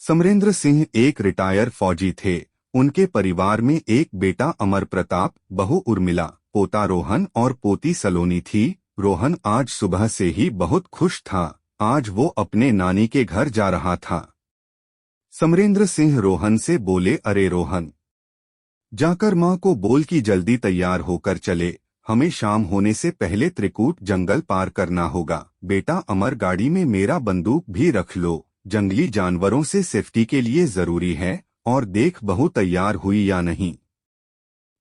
समरेंद्र सिंह एक रिटायर फौजी थे। उनके परिवार में एक बेटा अमर प्रताप, बहू उर्मिला, पोता रोहन और पोती सलोनी थी। रोहन आज सुबह से ही बहुत खुश था। आज वो अपने नानी के घर जा रहा था। समरेंद्र सिंह रोहन से बोले, अरे रोहन, जाकर माँ को बोल कि जल्दी तैयार होकर चले, हमें शाम होने से पहले त्रिकूट जंगल पार करना होगा। बेटा अमर, गाड़ी में मेरा बंदूक भी रख लो, जंगली जानवरों से सेफ्टी के लिए जरूरी है। और देख बहू तैयार हुई या नहीं।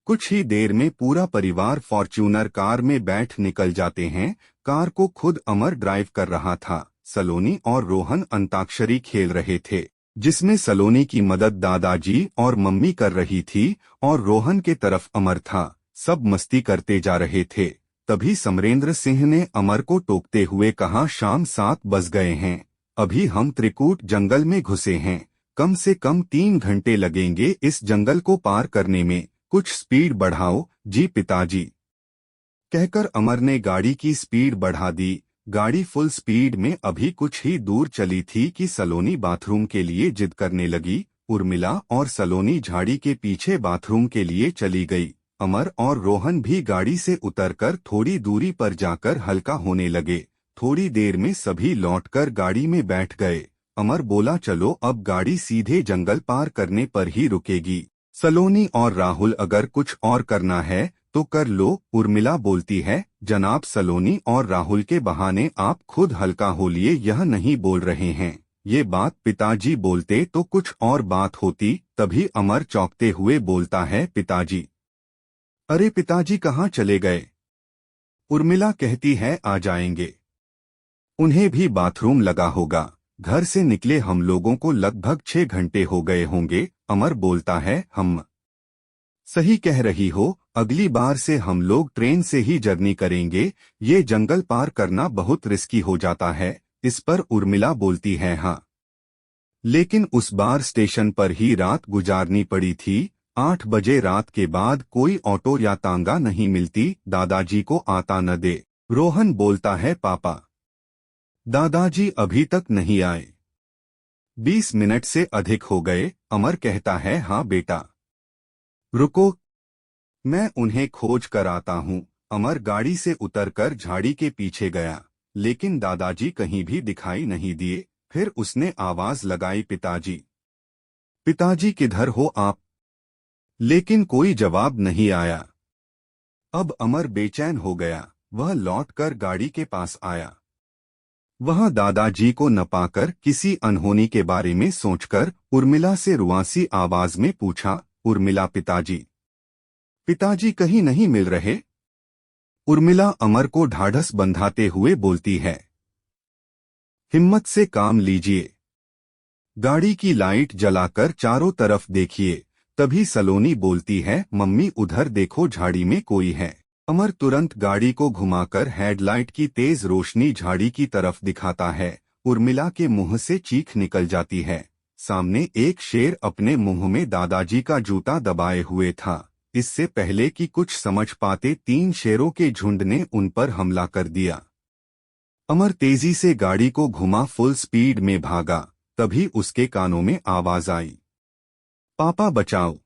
कुछ ही देर में पूरा परिवार फॉर्च्यूनर कार में बैठ निकल जाते हैं। कार को खुद अमर ड्राइव कर रहा था। सलोनी और रोहन अंताक्षरी खेल रहे थे, जिसमें सलोनी की मदद दादाजी और मम्मी कर रही थी और रोहन के तरफ अमर था। सब मस्ती करते जा रहे थे। तभी समरेंद्र सिंह ने अमर को टोकते हुए कहा, शाम 7 बज गए हैं, अभी हम त्रिकूट जंगल में घुसे हैं, कम से कम 3 घंटे लगेंगे इस जंगल को पार करने में, कुछ स्पीड बढ़ाओ। जी पिताजी, कहकर अमर ने गाड़ी की स्पीड बढ़ा दी। गाड़ी फुल स्पीड में अभी कुछ ही दूर चली थी कि सलोनी बाथरूम के लिए जिद करने लगी। उर्मिला और सलोनी झाड़ी के पीछे बाथरूम के लिए चली गई। अमर और रोहन भी गाड़ी से उतरकर थोड़ी दूरी पर जाकर हल्का होने लगे। थोड़ी देर में सभी लौटकर गाड़ी में बैठ गए। अमर बोला, चलो अब गाड़ी सीधे जंगल पार करने पर ही रुकेगी। सलोनी और राहुल, अगर कुछ और करना है तो कर लो। उर्मिला बोलती है, जनाब सलोनी और राहुल के बहाने आप खुद हल्का हो लिए, यह नहीं बोल रहे हैं। ये बात पिताजी बोलते तो कुछ और बात होती। तभी अमर चौंकते हुए बोलता है, पिताजी। अरे पिताजी कहाँ चले गए? उर्मिला कहती है, आ जाएंगे, उन्हें भी बाथरूम लगा होगा। घर से निकले हम लोगों को लगभग 6 घंटे हो गए होंगे। अमर बोलता है, हम सही कह रही हो, अगली बार से हम लोग ट्रेन से ही जर्नी करेंगे। ये जंगल पार करना बहुत रिस्की हो जाता है। इस पर उर्मिला बोलती है, हाँ, लेकिन उस बार स्टेशन पर ही रात गुजारनी पड़ी थी। 8 बजे रात के बाद कोई ऑटो या तांगा नहीं मिलती, दादाजी को आता न दे। रोहन बोलता है, पापा, दादाजी अभी तक नहीं आए, 20 मिनट से अधिक हो गए। अमर कहता है, हाँ बेटा, रुको, मैं उन्हें खोज कर आता हूँ। अमर गाड़ी से उतरकर झाड़ी के पीछे गया, लेकिन दादाजी कहीं भी दिखाई नहीं दिए। फिर उसने आवाज लगाई, पिताजी, पिताजी किधर हो आप? लेकिन कोई जवाब नहीं आया। अब अमर बेचैन हो गया। वह लौटकर गाड़ी के पास आया। वहां दादाजी को न पाकर किसी अनहोनी के बारे में सोचकर उर्मिला से रुआसी आवाज में पूछा, उर्मिला, पिताजी, पिताजी कहीं नहीं मिल रहे? उर्मिला अमर को ढाढ़स बंधाते हुए बोलती है, हिम्मत से काम लीजिए, गाड़ी की लाइट जलाकर चारों तरफ देखिए। तभी सलोनी बोलती है, मम्मी उधर देखो, झाड़ी में कोई है। अमर तुरंत गाड़ी को घुमाकर हेडलाइट की तेज रोशनी झाड़ी की तरफ दिखाता है। उर्मिला के मुंह से चीख निकल जाती है। सामने एक शेर अपने मुंह में दादाजी का जूता दबाए हुए था। इससे पहले कि कुछ समझ पाते, 3 शेरों के झुंड ने उन पर हमला कर दिया। अमर तेजी से गाड़ी को घुमा फुल स्पीड में भागा। तभी उसके कानों में आवाज आई, पापा बचाओ।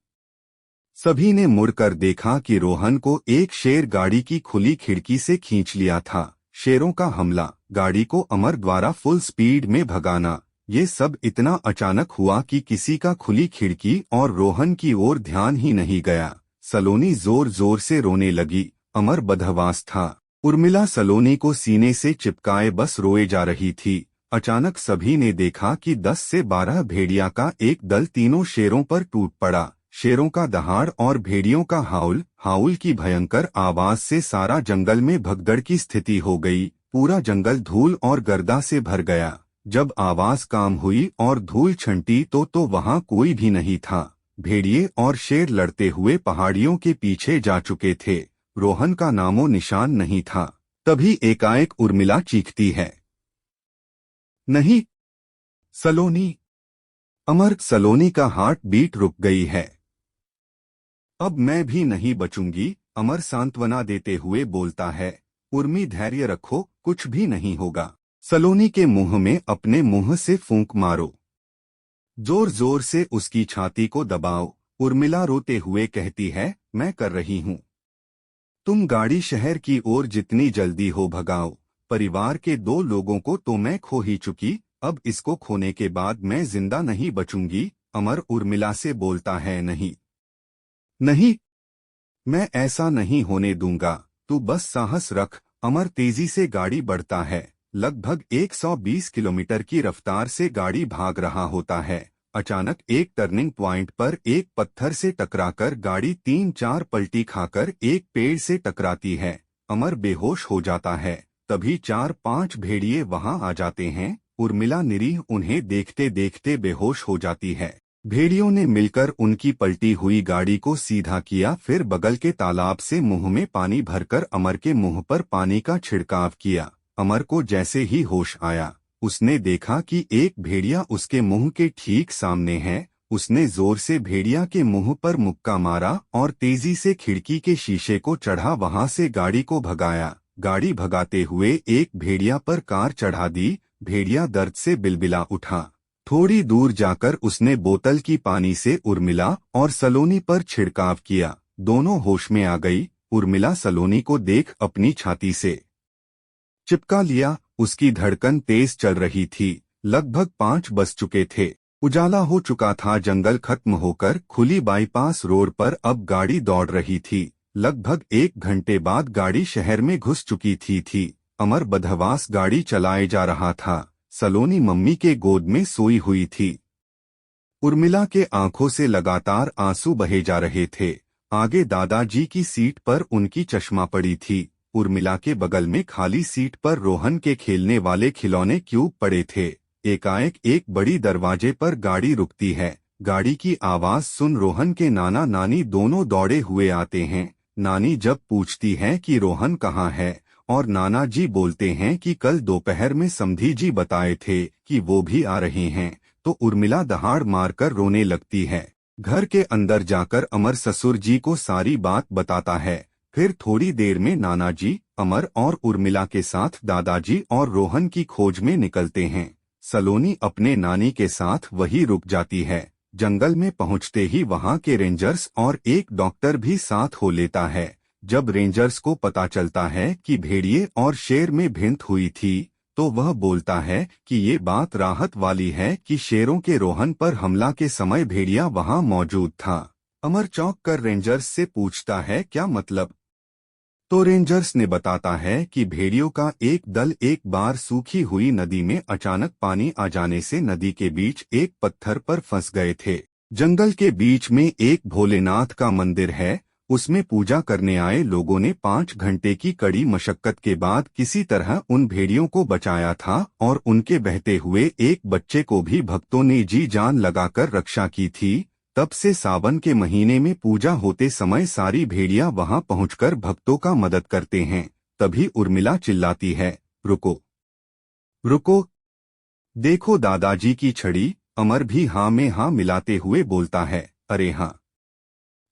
सभी ने मुड़कर देखा कि रोहन को एक शेर गाड़ी की खुली खिड़की से खींच लिया था। शेरों का हमला, गाड़ी को अमर द्वारा फुल स्पीड में भगाना, ये सब इतना अचानक हुआ कि किसी का खुली खिड़की और रोहन की ओर ध्यान ही नहीं गया। सलोनी जोर जोर से रोने लगी। अमर बदहवास था। उर्मिला सलोनी को सीने से चिपकाए बस रोए जा रही थी। अचानक सभी ने देखा कि 10 से 12 भेड़िया का एक दल तीनों शेरों पर टूट पड़ा। शेरों का दहाड़ और भेड़ियों का हाउल की भयंकर आवाज से सारा जंगल में भगदड़ की स्थिति हो गई। पूरा जंगल धूल और गर्दा से भर गया। जब आवाज काम हुई और धूल छंटी तो वहां कोई भी नहीं था। भेड़िए और शेर लड़ते हुए पहाड़ियों के पीछे जा चुके थे। रोहन का नामो निशान नहीं था। तभी एकाएक उर्मिला चीखती है, नहीं, सलोनी। अमर, सलोनी का हार्ट बीट रुक गई है। अब मैं भी नहीं बचूंगी, अमर सांत्वना देते हुए बोलता है। उर्मी, धैर्य रखो, कुछ भी नहीं होगा। सलोनी के मुंह में अपने मुंह से फूंक मारो। जोर जोर से उसकी छाती को दबाओ। उर्मिला रोते हुए कहती है, मैं कर रही हूँ। तुम गाड़ी शहर की ओर जितनी जल्दी हो भगाओ। परिवार के 2 लोगों को तो मैं खो ही चुकी, अब इसको खोने के बाद मैं जिंदा नहीं बचूंगी। अमर उर्मिला से बोलता है, नहीं नहीं, मैं ऐसा नहीं होने दूंगा, तू बस साहस रख। अमर तेजी से गाड़ी बढ़ता है। लगभग 120 किलोमीटर की रफ्तार से गाड़ी भाग रहा होता है। अचानक एक टर्निंग पॉइंट पर एक पत्थर से टकराकर गाड़ी 3-4 पलटी खाकर एक पेड़ से टकराती है। अमर बेहोश हो जाता है। तभी 4-5 भेड़िए वहां आ जाते हैं। उर्मिला निरीह उन्हें देखते देखते बेहोश हो जाती है। भेड़ियों ने मिलकर उनकी पलटी हुई गाड़ी को सीधा किया, फिर बगल के तालाब से मुंह में पानी भरकर अमर के मुंह पर पानी का छिड़काव किया। अमर को जैसे ही होश आया, उसने देखा कि एक भेड़िया उसके मुंह के ठीक सामने है। उसने जोर से भेड़िया के मुंह पर मुक्का मारा और तेजी से खिड़की के शीशे को चढ़ा वहां से गाड़ी को भगाया। गाड़ी भगाते हुए एक भेड़िया पर कार चढ़ा दी। भेड़िया दर्द से बिलबिला उठा। थोड़ी दूर जाकर उसने बोतल की पानी से उर्मिला और सलोनी पर छिड़काव किया। दोनों होश में आ गई। उर्मिला सलोनी को देख अपनी छाती से चिपका लिया। उसकी धड़कन तेज चल रही थी। लगभग 5 बज चुके थे। उजाला हो चुका था। जंगल खत्म होकर खुली बाईपास रोड पर अब गाड़ी दौड़ रही थी। लगभग 1 घंटे बाद गाड़ी शहर में घुस चुकी थी। अमर बदहवास गाड़ी चलाए जा रहा था। सलोनी मम्मी के गोद में सोई हुई थी। उर्मिला के आंखों से लगातार आंसू बहे जा रहे थे। आगे दादाजी की सीट पर उनकी चश्मा पड़ी थी। उर्मिला के बगल में खाली सीट पर रोहन के खेलने वाले खिलौने क्यूब पड़े थे। एकाएक एक बड़ी दरवाजे पर गाड़ी रुकती है। गाड़ी की आवाज सुन रोहन के नाना नानी दोनों दौड़े हुए आते हैं। नानी जब पूछती हैं कि रोहन कहाँ है, और नाना जी बोलते हैं कि कल दोपहर में समधी जी बताए थे कि वो भी आ रहे हैं, तो उर्मिला दहाड़ मारकर रोने लगती है। घर के अंदर जाकर अमर ससुर जी को सारी बात बताता है। फिर थोड़ी देर में नाना जी, अमर और उर्मिला के साथ दादाजी और रोहन की खोज में निकलते हैं। सलोनी अपने नानी के साथ वहीं रुक जाती है। जंगल में पहुंचते ही वहां के रेंजर्स और एक डॉक्टर भी साथ हो लेता है। जब रेंजर्स को पता चलता है कि भेड़िए और शेर में भिंत हुई थी, तो वह बोलता है कि ये बात राहत वाली है कि शेरों के रोहन पर हमला के समय भेड़िया वहां मौजूद था। अमर चौंक कर रेंजर्स से पूछता है, क्या मतलब? तो रेंजर्स ने बताता है कि भेड़ियों का एक दल एक बार सूखी हुई नदी में अचानक पानी आ जाने से नदी के बीच एक पत्थर पर फंस गए थे। जंगल के बीच में एक भोलेनाथ का मंदिर है। उसमें पूजा करने आए लोगों ने 5 घंटे की कड़ी मशक्कत के बाद किसी तरह उन भेड़ियों को बचाया था, और उनके बहते हुए एक बच्चे को भी भक्तों ने जी जान लगाकर रक्षा की थी। तब से सावन के महीने में पूजा होते समय सारी भेड़िया वहां पहुंचकर भक्तों का मदद करते हैं। तभी उर्मिला चिल्लाती है, रुको रुको, देखो दादाजी की छड़ी। अमर भी हाँ में हाँ मिलाते हुए बोलता है, अरे हाँ,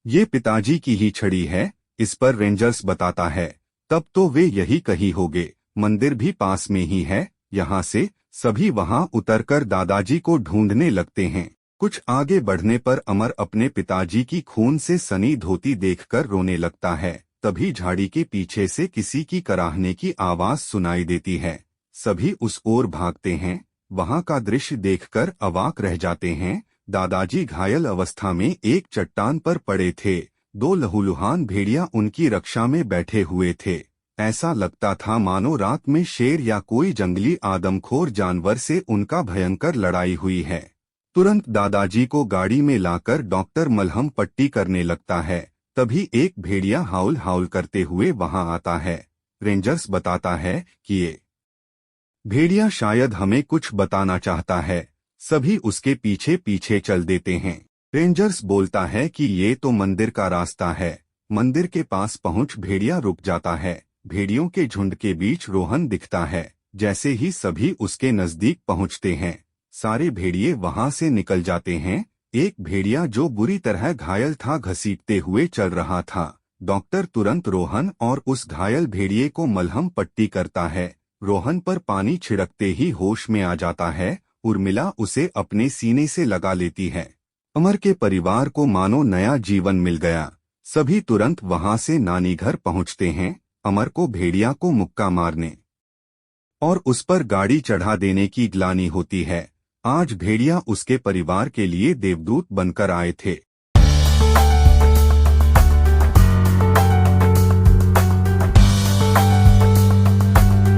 ये पिताजी की ही छड़ी है। इस पर रेंजर्स बताता है, तब तो वे यही कही होगे, मंदिर भी पास में ही है। यहाँ से सभी वहां उतरकर दादाजी को ढूंढने लगते हैं। कुछ आगे बढ़ने पर अमर अपने पिताजी की खून से सनी धोती देखकर रोने लगता है। तभी झाड़ी के पीछे से किसी की कराहने की आवाज सुनाई देती है। सभी उस ओर भागते हैं। वहां का दृश्य देखकर अवाक रह जाते हैं। दादाजी घायल अवस्था में एक चट्टान पर पड़े थे। 2 लहूलुहान भेड़िया उनकी रक्षा में बैठे हुए थे। ऐसा लगता था मानो रात में शेर या कोई जंगली आदमखोर जानवर से उनका भयंकर लड़ाई हुई है। तुरंत दादाजी को गाड़ी में लाकर डॉक्टर मलहम पट्टी करने लगता है। तभी एक भेड़िया हाउल हाउल करते हुए वहां आता है। रेंजर्स बताता है कि ये भेड़िया शायद हमें कुछ बताना चाहता है। सभी उसके पीछे पीछे चल देते हैं। रेंजर्स बोलता है कि ये तो मंदिर का रास्ता है। मंदिर के पास पहुंच भेड़िया रुक जाता है। भेड़ियों के झुंड के बीच रोहन दिखता है। जैसे ही सभी उसके नजदीक पहुंचते हैं, सारे भेड़िए वहां से निकल जाते हैं। एक भेड़िया जो बुरी तरह घायल था घसीटते हुए चल रहा था। डॉक्टर तुरंत रोहन और उस घायल भेड़िए को मलहम पट्टी करता है। रोहन पर पानी छिड़कते ही होश में आ जाता है। उर्मिला उसे अपने सीने से लगा लेती है। अमर के परिवार को मानो नया जीवन मिल गया। सभी तुरंत वहां से नानी घर पहुंचते हैं, अमर को भेड़िया को मुक्का मारने और उस पर गाड़ी चढ़ा देने की ग्लानि होती है। आज भेड़िया उसके परिवार के लिए देवदूत बनकर आए थे।